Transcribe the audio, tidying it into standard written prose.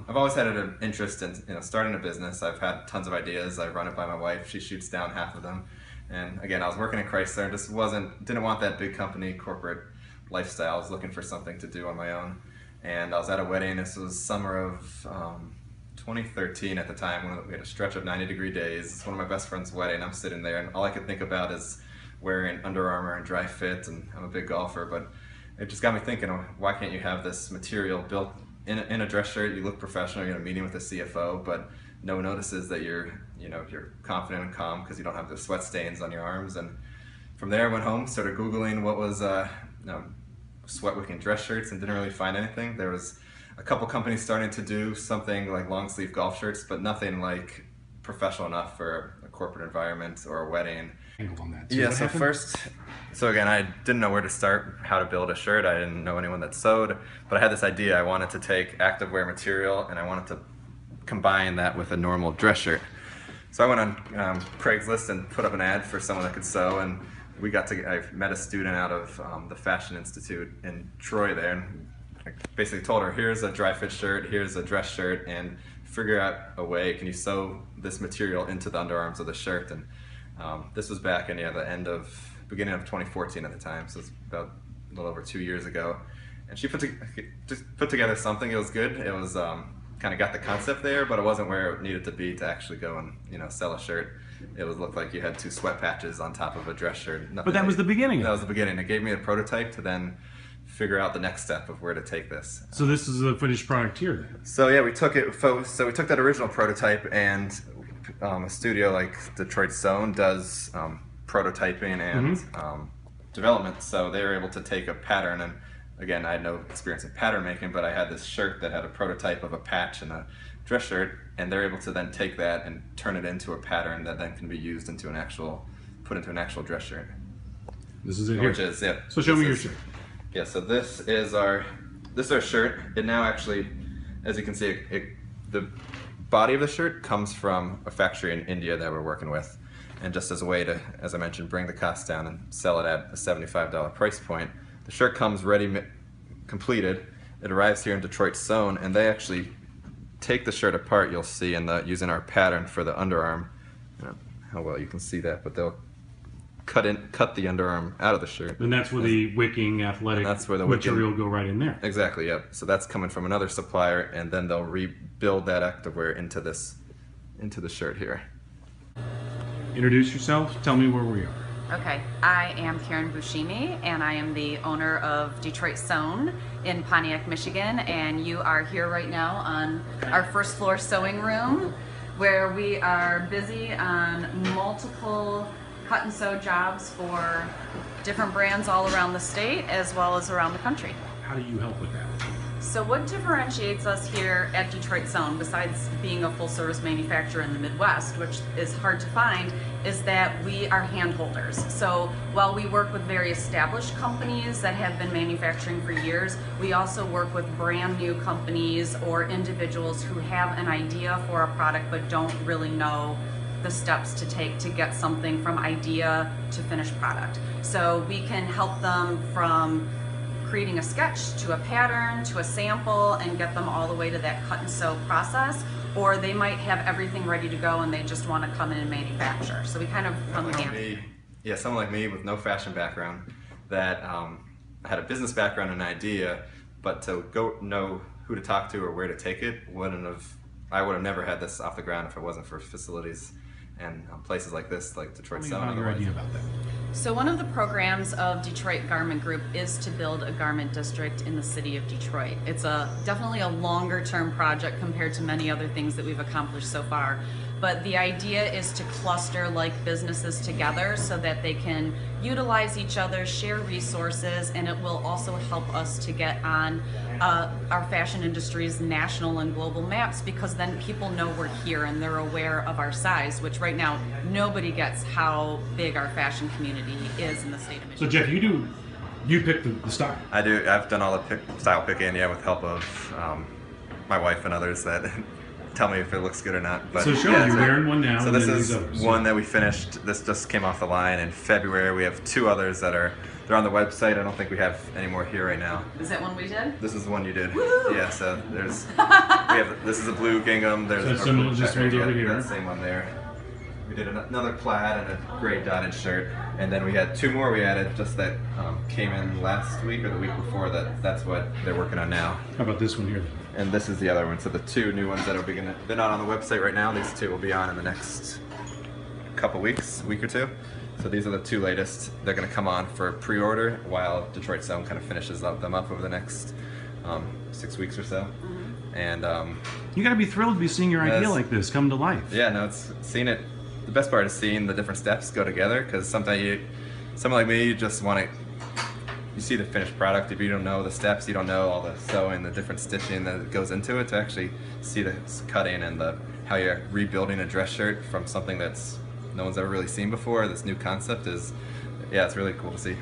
I've always had an interest in starting a business. I've had tons of ideas. I run it by my wife. She shoots down half of them. And again, I was working at Chrysler and just didn't want that big company corporate lifestyle. I was looking for something to do on my own. And I was at a wedding. This was summer of 2013 at the time, when we had a stretch of 90-degree days. It's one of my best friend's wedding. I'm sitting there and all I could think about is wearing Under Armour and dry fit, and I'm a big golfer, but it just got me thinking, why can't you have this material built in a dress shirt? You look professional, you're in a meeting with the CFO, but no one notices that you're confident and calm because you don't have the sweat stains on your arms. And from there I went home, started Googling what was sweat wicking dress shirts, and didn't really find anything. There was a couple companies starting to do something like long sleeve golf shirts, but nothing like professional enough for a corporate environment or a wedding. On that. So again, I didn't know where to start, how to build a shirt. I didn't know anyone that sewed, but I had this idea. I wanted to take activewear material and I wanted to combine that with a normal dress shirt. So I went on Craigslist and put up an ad for someone that could sew, and I met a student out of the Fashion Institute in Troy there, and I basically told her, here's a dry fit shirt, here's a dress shirt, and figure out a way, can you sew this material into the underarms of the shirt? And this was back in the beginning of 2014 at the time, so it's about a little over 2 years ago. And she just put together something. It was good. It was kind of got the concept there, but it wasn't where it needed to be to actually go and sell a shirt. It looked like you had 2 sweat patches on top of a dress shirt. But that was the beginning. That was the beginning. It gave me a prototype to then figure out the next step of where to take this. So this is a finished product here then? So yeah, we took that original prototype, and a studio like Detroit Sewn does prototyping and development, so they were able to take a pattern, and again, I had no experience in pattern making, but I had this shirt that had a prototype of a patch and a dress shirt, and they're able to then take that and turn it into a pattern that then can be used put into an actual dress shirt. This is it here. Which is, yeah. So show me your shirt. Yeah, so this is our shirt. It now actually, as you can see, the body of the shirt comes from a factory in India that we're working with. And just as a way to, as I mentioned, bring the cost down and sell it at a $75 price point, the shirt comes ready, completed. It arrives here in Detroit Sewn, and they actually take the shirt apart. You'll see using our pattern for the underarm. I don't know how well you can see that, but they'll cut the underarm out of the shirt. And that's where the wicking athletic material will go right in there. Exactly, yep. So that's coming from another supplier, and then they'll rebuild that activewear into the shirt here. Introduce yourself. Tell me where we are. Okay, I am Karen BUSCEMI, and I am the owner of Detroit Sewn in Pontiac, Michigan, and you are here right now on our first floor sewing room, where we are busy on multiple cut and sew jobs for different brands all around the state as well as around the country. How do you help with that? So what differentiates us here at Detroit Sewn, besides being a full-service manufacturer in the Midwest, which is hard to find, is that we are hand holders. So while we work with very established companies that have been manufacturing for years, we also work with brand new companies or individuals who have an idea for a product but don't really know the steps to take to get something from idea to finished product. So we can help them from creating a sketch to a pattern to a sample and get them all the way to that cut and sew process, or they might have everything ready to go and they just want to come in and manufacture. So we kind of run the gamut. Yeah, someone like me with no fashion background that had a business background and idea, but to go know who to talk to or where to take it, I would have never had this off the ground if it wasn't for facilities and places like this, like Detroit Sewn. Tell me your idea about that. So one of the programs of Detroit Garment Group is to build a garment district in the city of Detroit. It's definitely a longer term project compared to many other things that we've accomplished so far. But the idea is to cluster like businesses together so that they can utilize each other, share resources, and it will also help us to get on our fashion industry's national and global maps, because then people know we're here and they're aware of our size, which right now nobody gets how big our fashion community is in the state of Michigan. So Jeff, you pick the style. I do. I've done all the style picking, yeah, with help of my wife and others that tell me if it looks good or not. But so show yeah, you're wearing one now. So this is one that we finished. This just came off the line in February. We have 2 others that are they're on the website. I don't think we have any more here right now. Is that one we did? This is the one you did. Woo! Yeah, so there's, this is a blue gingham. There's so similar, just one over here. That same one there. We did another plaid and a gray dotted shirt, and then we had 2 more we added just that came in last week or the week before. That's what they're working on now. How about this one here? And this is the other one. So the 2 new ones that are they're not on the website right now. These 2 will be on in the next couple weeks, week or 2. So these are the 2 latest. They're going to come on for pre-order while Detroit Sewn kind of finishes them up over the next 6 weeks or so. Mm-hmm. And you got to be thrilled to be seeing your idea like this come to life. Yeah, no, it's seeing it. The best part is seeing the different steps go together, because sometimes someone like me, you just want to. You see the finished product. If you don't know the steps, you don't know all the sewing, the different stitching that goes into it. To actually see the cutting and how you're rebuilding a dress shirt from something that's no one's ever really seen before. This new concept is, yeah, it's really cool to see.